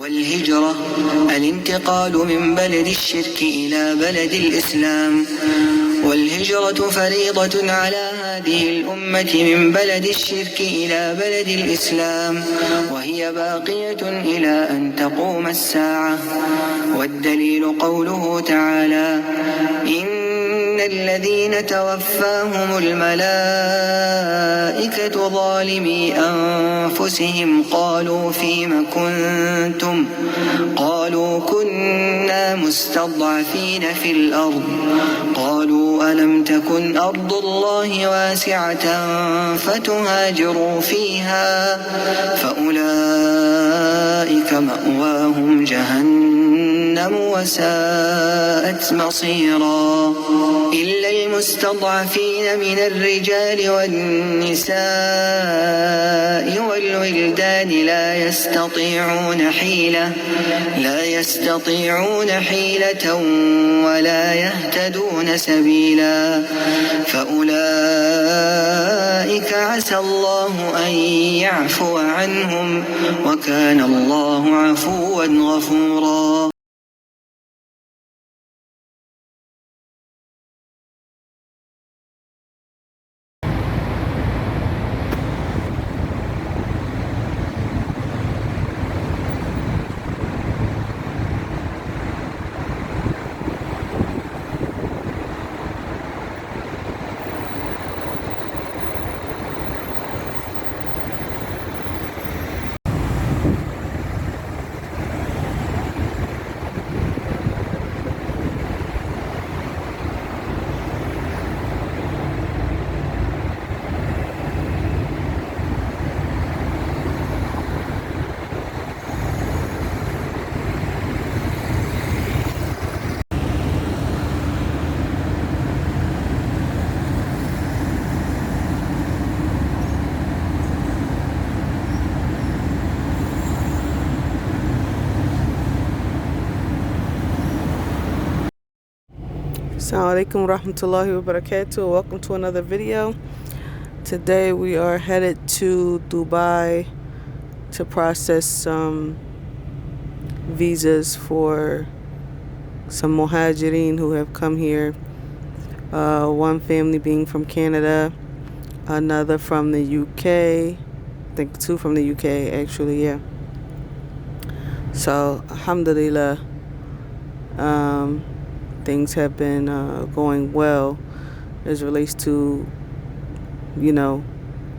والهجرة الانتقال من بلد الشرك إلى بلد الإسلام. والهجرة فريضة على هذه الأمة من بلد الشرك إلى بلد الإسلام، وهي باقية إلى أن تقوم الساعة. والدليل قوله تعالى: إن الذين توفاهم الملائكة ظالمي أنفسهم قالوا فيم كنتم؟ قالوا كنا مستضعفين في الأرض. قالوا ألم تكن أرض الله واسعة فتهاجروا فيها فأولئك مأواهم جهنم وساءت مصيرا. إلا المستضعفين من الرجال والنساء والولدان لا يستطيعون حيلة ولا يهتدون سبيلا، فأولئك عسى الله أن يعفو عنهم، وكان الله عفوا غفورا. Assalamu alaikum warahmatullahi wabarakatuh. Welcome to another video. Today we are headed to Dubai to process some visas for some muhajirin who have come here. One family being from Canada, another from the UK, I think two from the UK actually, yeah. So alhamdulillah, things have been going well as it relates to,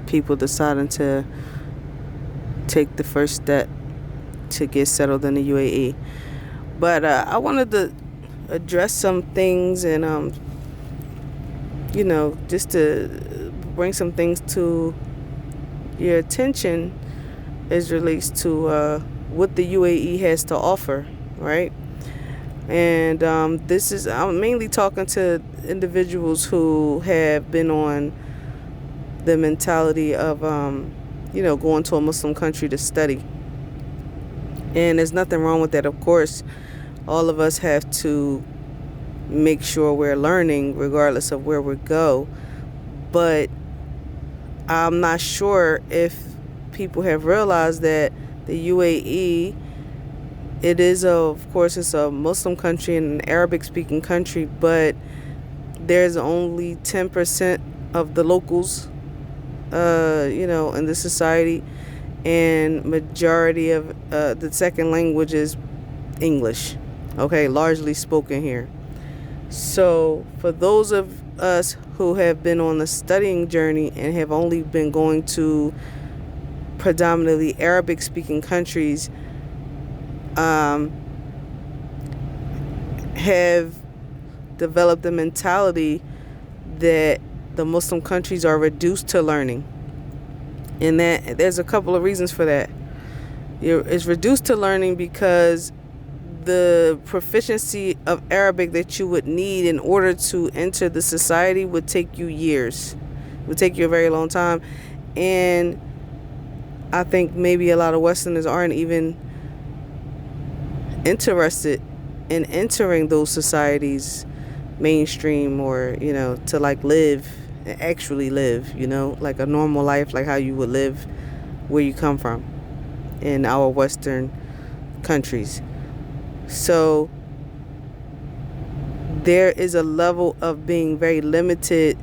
people deciding to take the first step to get settled in the UAE. But I wanted to address some things and, just to bring some things to your attention as it relates to what the UAE has to offer, right? And I'm mainly talking to individuals who have been on the mentality of, going to a Muslim country to study. And there's nothing wrong with that. Of course, all of us have to make sure we're learning regardless of where we go. But I'm not sure if people have realized that the UAE, it is, of course, it's a Muslim country and an Arabic-speaking country, but there's only 10% of the locals, in the society, and majority of the second language is English, okay, largely spoken here. So for those of us who have been on the studying journey and have only been going to predominantly Arabic-speaking countries, have developed a mentality that the Muslim countries are reduced to learning. And that there's a couple of reasons for that. It's reduced to learning because the proficiency of Arabic that you would need in order to enter the society would take you years. It would take you a very long time. And I think maybe a lot of Westerners aren't even interested in entering those societies mainstream, or to actually live like a normal life, like how you would live where you come from in our Western countries. So there is a level of being very limited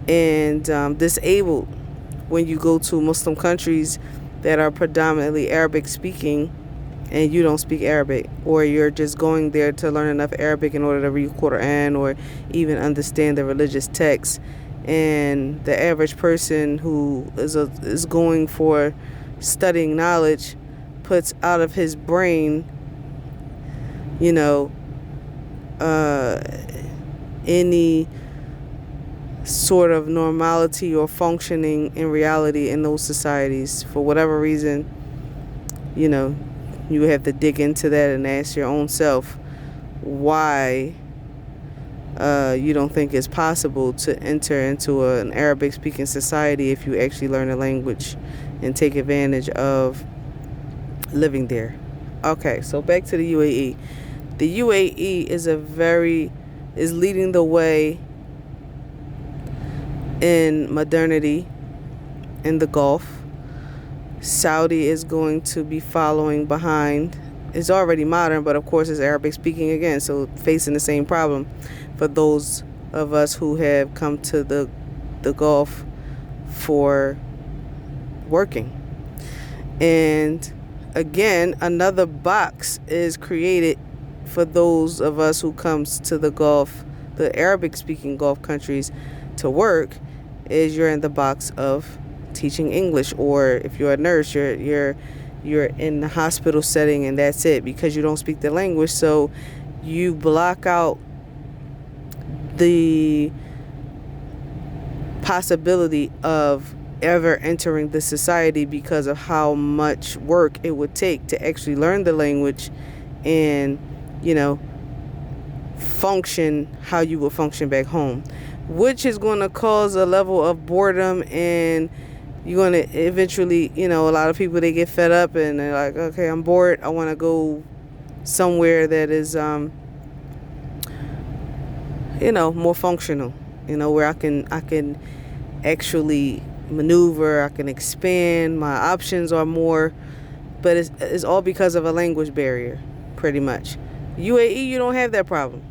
and disabled when you go to Muslim countries that are predominantly Arabic speaking and you don't speak Arabic, or you're just going there to learn enough Arabic in order to read Quran or even understand the religious texts. And the average person who is going for studying knowledge puts out of his brain, any sort of normality or functioning in reality in those societies. For whatever reason, you have to dig into that and ask your own self why you don't think it's possible to enter into an Arabic speaking society if you actually learn the language and take advantage of living there. Okay, so back to the UAE. The UAE is leading the way in modernity in the Gulf. Saudi is going to be following behind. It's already modern, but of course it's Arabic speaking again, so facing the same problem for those of us who have come to the Gulf for working. And again, another box is created for those of us who comes to the Gulf, the Arabic speaking Gulf countries, to work, is you're in the box of teaching English, or if you're a nurse, you're in the hospital setting, and that's it, because you don't speak the language. So you block out the possibility of ever entering the society because of how much work it would take to actually learn the language and function how you would function back home, which is going to cause a level of boredom, and you're going to eventually, a lot of people, they get fed up and they're like, okay, I'm bored, I want to go somewhere that is more functional, where I can actually maneuver, I can expand, my options are more. But it's all because of a language barrier, pretty much. UAE, you don't have that problem.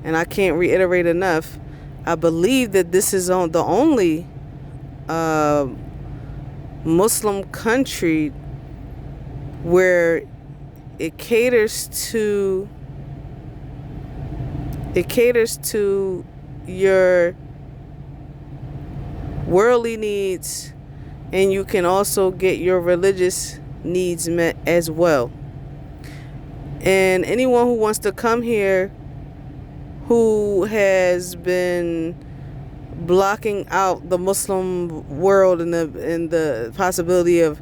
And I can't reiterate enough, I believe that this is the only Muslim country where it caters to your worldly needs, and you can also get your religious needs met as well. And anyone who wants to come here who has been blocking out the Muslim world and the possibility of,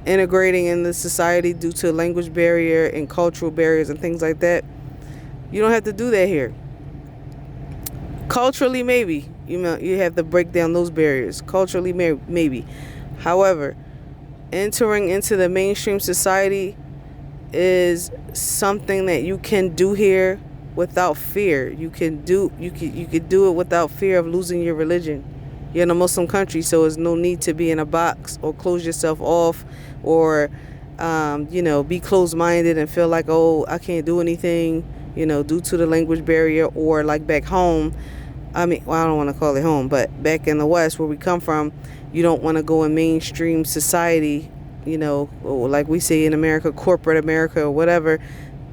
integrating in the society due to language barrier and cultural barriers and things like that, you don't have to do that here. Culturally, maybe, you have to break down those barriers. Culturally, maybe. However, entering into the mainstream society is something that you can do here without fear. You could do it without fear of losing your religion. You're in a Muslim country, so there's no need to be in a box or close yourself off, or be closed-minded and feel like, oh, I can't do anything, due to the language barrier. Or like back home, I don't want to call it home, but back in the West where we come from, you don't want to go in mainstream society, or like we say in America, corporate America or whatever,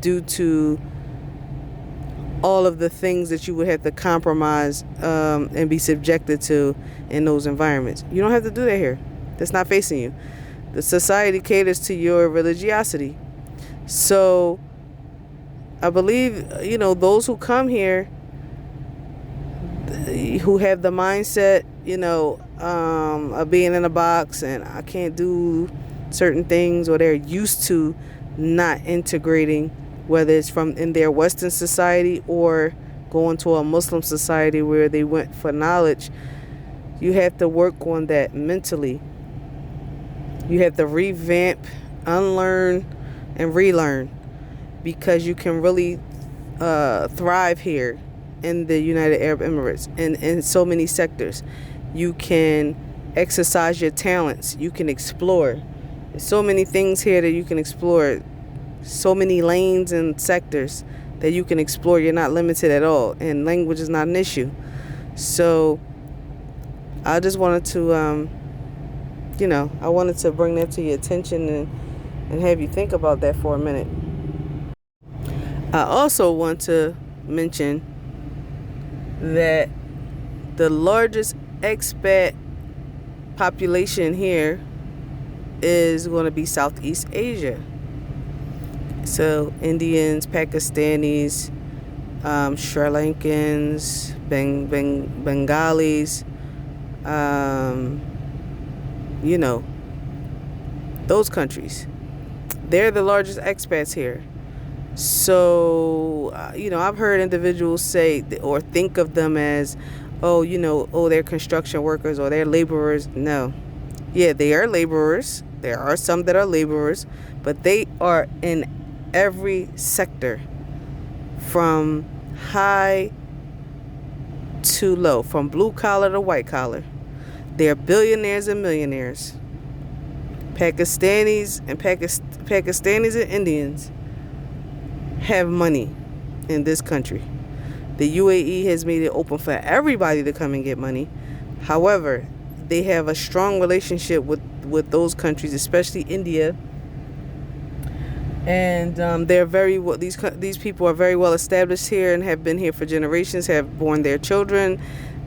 due to all of the things that you would have to compromise and be subjected to in those environments. You don't have to do that here. That's not facing you. The society caters to your religiosity. So I believe, those who come here, who have the mindset, of being in a box and I can't do certain things, or they're used to not integrating, whether it's from in their Western society or going to a Muslim society where they went for knowledge, you have to work on that mentally. You have to revamp, unlearn, and relearn, because you can really thrive here in the United Arab Emirates and in so many sectors. You can exercise your talents. You can explore. There's so many things here that you can explore. So many lanes and sectors that you can explore. You're not limited at all, and language is not an issue. So I just wanted to, I wanted to bring that to your attention and have you think about that for a minute. I also want to mention that the largest expat population here is going to be Southeast Asia. So Indians, Pakistanis, Sri Lankans, Bengalis, those countries. They're the largest expats here. So, I've heard individuals say or think of them as, they're construction workers or they're laborers. No. Yeah, they are laborers. There are some that are laborers, but they are in every sector from high to low, from blue collar to white collar. They're billionaires and millionaires. Pakistanis and Indians have money in this country. The UAE has made it open for everybody to come and get money. However, they have a strong relationship with those countries, especially India. And they're these people are very well established here and have been here for generations, have born their children,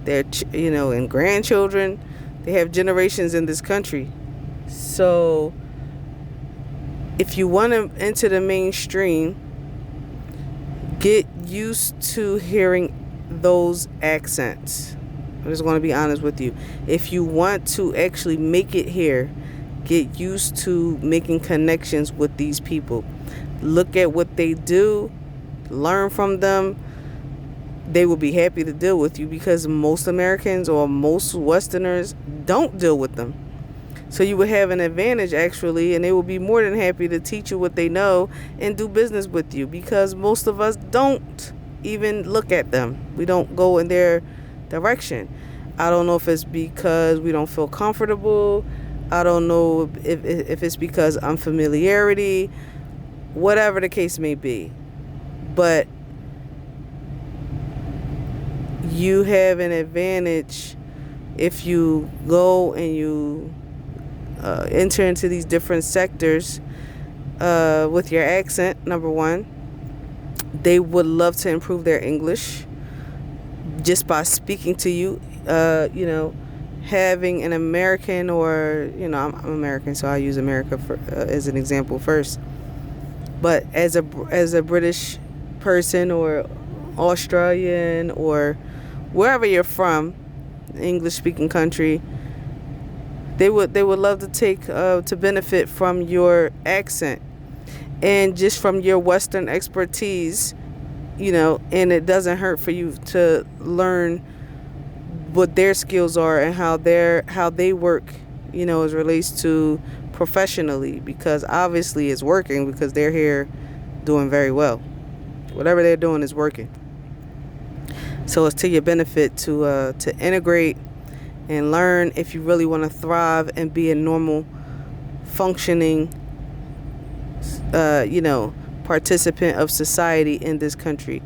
and grandchildren. They have generations in this country. So if you want to enter the mainstream, get used to hearing those accents. I'm just going to be honest with you. If you want to actually make it here, get used to making connections with these people. Look at what they do. Learn from them. They will be happy to deal with you because most Americans or most Westerners don't deal with them. So you would have an advantage actually, and they will be more than happy to teach you what they know and do business with you because most of us don't even look at them. We don't go in their direction. I don't know if it's because we don't feel comfortable. I don't know if it's because unfamiliarity, whatever the case may be. But you have an advantage if you go and you enter into these different sectors with your accent, number one. They would love to improve their English just by speaking to you, having an American or, I'm American, so I use America as an example first. But as a British person or Australian or wherever you're from, English-speaking country, they would love to take to benefit from your accent and just from your Western expertise, and it doesn't hurt for you to learn what their skills are and how they work, as relates to professionally, because obviously it's working because they're here doing very well. Whatever they're doing is working. So it's to your benefit to integrate and learn if you really want to thrive and be a normal functioning participant of society in this country.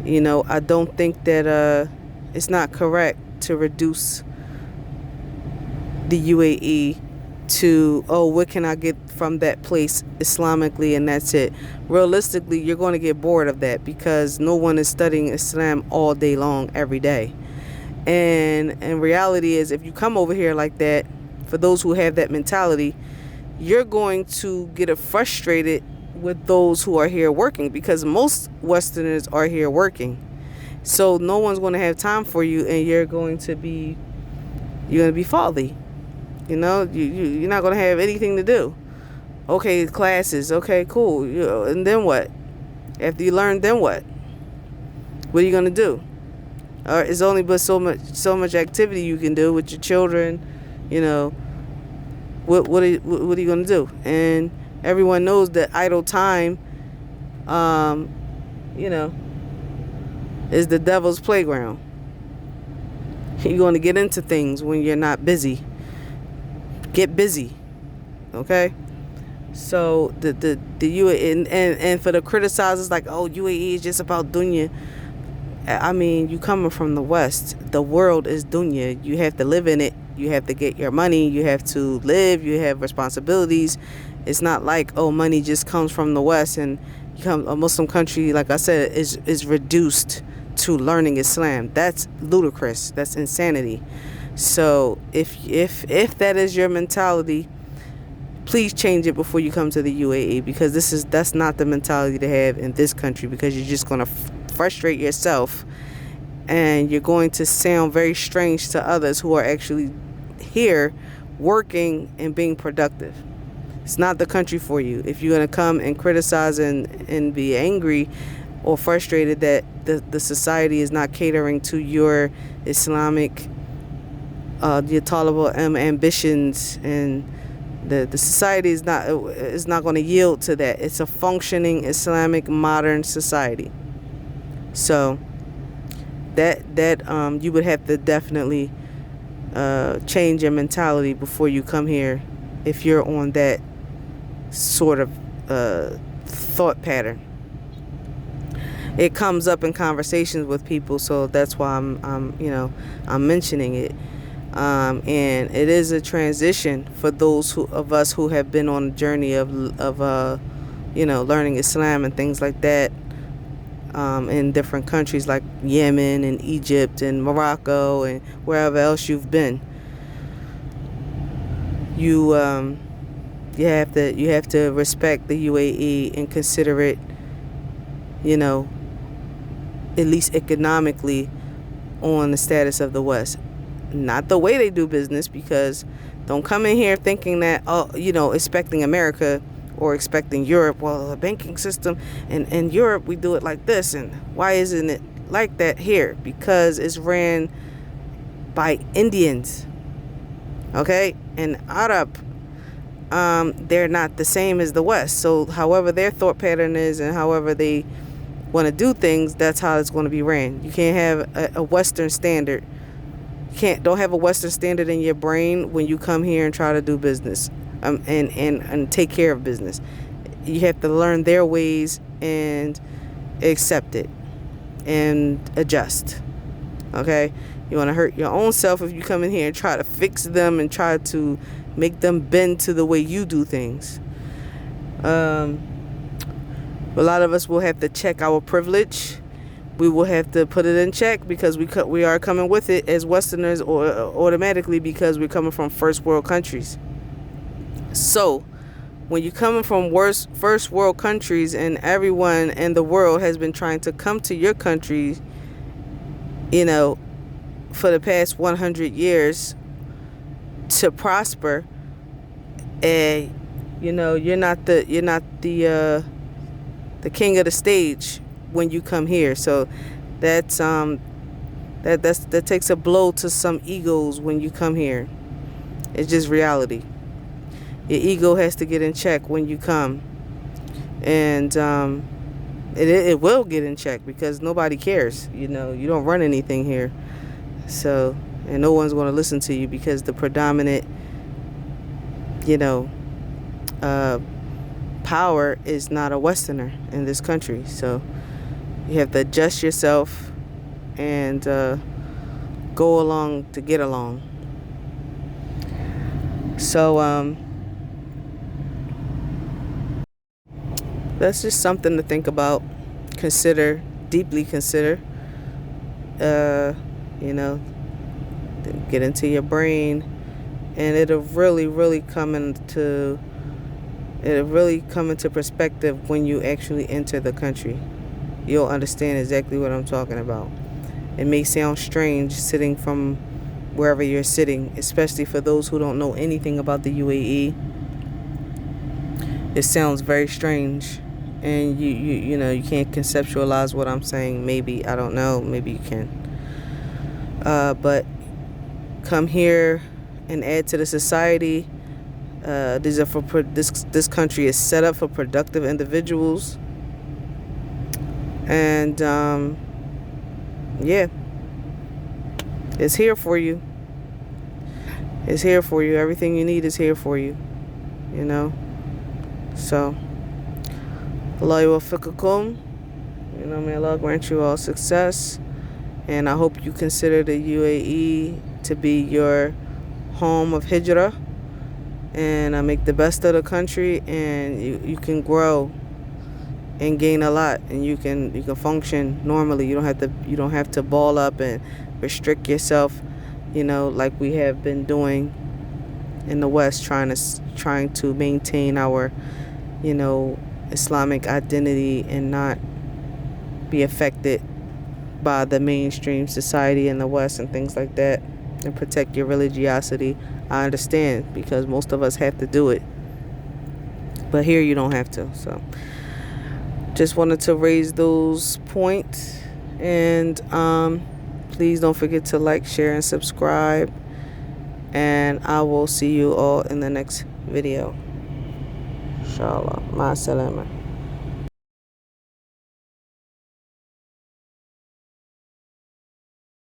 I don't think that it's not correct to reduce the UAE to, what can I get from that place Islamically, and that's it. Realistically, you're going to get bored of that because no one is studying Islam all day long, every day. And reality is, if you come over here like that, for those who have that mentality, you're going to get frustrated with those who are here working because most Westerners are here working. So no one's going to have time for you, and you're going to be folly. You're not going to have anything to do. Okay, classes. Okay, cool. And then what? After you learn, then what? What are you going to do? It's only but so much activity you can do with your children. What are you going to do? And everyone knows that idle time, is the devil's playground. You're going to get into things when you're not busy. Get busy. Okay. So the UAE, and for the criticizers like, oh, UAE is just about dunya. I mean, you coming from the West. The world is dunya. You have to live in it. You have to get your money. You have to live. You have responsibilities. It's not like, oh, money just comes from the West and you come a Muslim country, like I said, is reduced to learning Islam. That's ludicrous. That's insanity. So if that is your mentality, please change it before you come to the UAE, because that's not the mentality to have in this country, because you're just going to frustrate yourself and you're going to sound very strange to others who are actually here working and being productive. It's not the country for you. If you're going to come and criticize and be angry or frustrated that the society is not catering to your Islamic, your tolerable ambitions, and the society is not going to yield to that. It's a functioning Islamic modern society. So that you would have to definitely change your mentality before you come here, if you're on that sort of thought pattern. It comes up in conversations with people, so that's why I'm mentioning it. And it is a transition for those of us who have been on a journey of learning Islam and things like that, in different countries like Yemen and Egypt and Morocco and wherever else you've been. You have to respect the UAE and consider it, at least economically, on the status of the West. Not the way they do business, because don't come in here thinking that, expecting America or expecting Europe, well, the banking system in Europe, we do it like this, and why isn't it like that here? Because it's ran by Indians, okay? And Arab, they're not the same as the West. So however their thought pattern is and however they want to do things, that's how it's going to be ran. You can't have a Western standard. Don't have a Western standard in your brain when you come here and try to do business, and take care of business. You have to learn their ways and accept it and adjust. Okay? You want to hurt your own self if you come in here and try to fix them and try to make them bend to the way you do things. A lot of us will have to check our privilege. We will have to put it in check, because we are coming with it as Westerners, or automatically, because we're coming from first world countries. So when you're coming from first world countries, and everyone in the world has been trying to come to your country, for the past 100 years to prosper, and you're not the king of the stage when you come here. So that takes a blow to some egos when you come here. It's just reality. Your ego has to get in check when you come, and it will get in check, because nobody cares. You don't run anything here, so, and no one's going to listen to you, because the predominant power is not a Westerner in this country. So you have to adjust yourself and go along to get along. So that's just something to think about, deeply consider. Get into your brain, and it'll really come into perspective when you actually enter the country. You'll understand exactly what I'm talking about. It may sound strange sitting from wherever you're sitting, especially for those who don't know anything about the UAE. It sounds very strange, and you can't conceptualize what I'm saying. Maybe, I don't know, maybe you can. But come here and add to the society. This country is set up for productive individuals, and it's here for you. It's here for you. Everything you need is here for you. you know. So, Allah yuwaffiqukum. You know, may Allah grant you all success. And I hope you consider the UAE to be your home of Hijrah. And make the best of the country, and you can grow and gain a lot, and you can function normally. You don't have to ball up and restrict yourself, like we have been doing in the West, trying to maintain our, Islamic identity and not be affected by the mainstream society in the West and things like that, and protect your religiosity. I understand, because most of us have to do it, but here you don't have to. So just wanted to raise those points. And please don't forget to like, share, and subscribe. And I will see you all in the next video. Inshallah. Ma salama.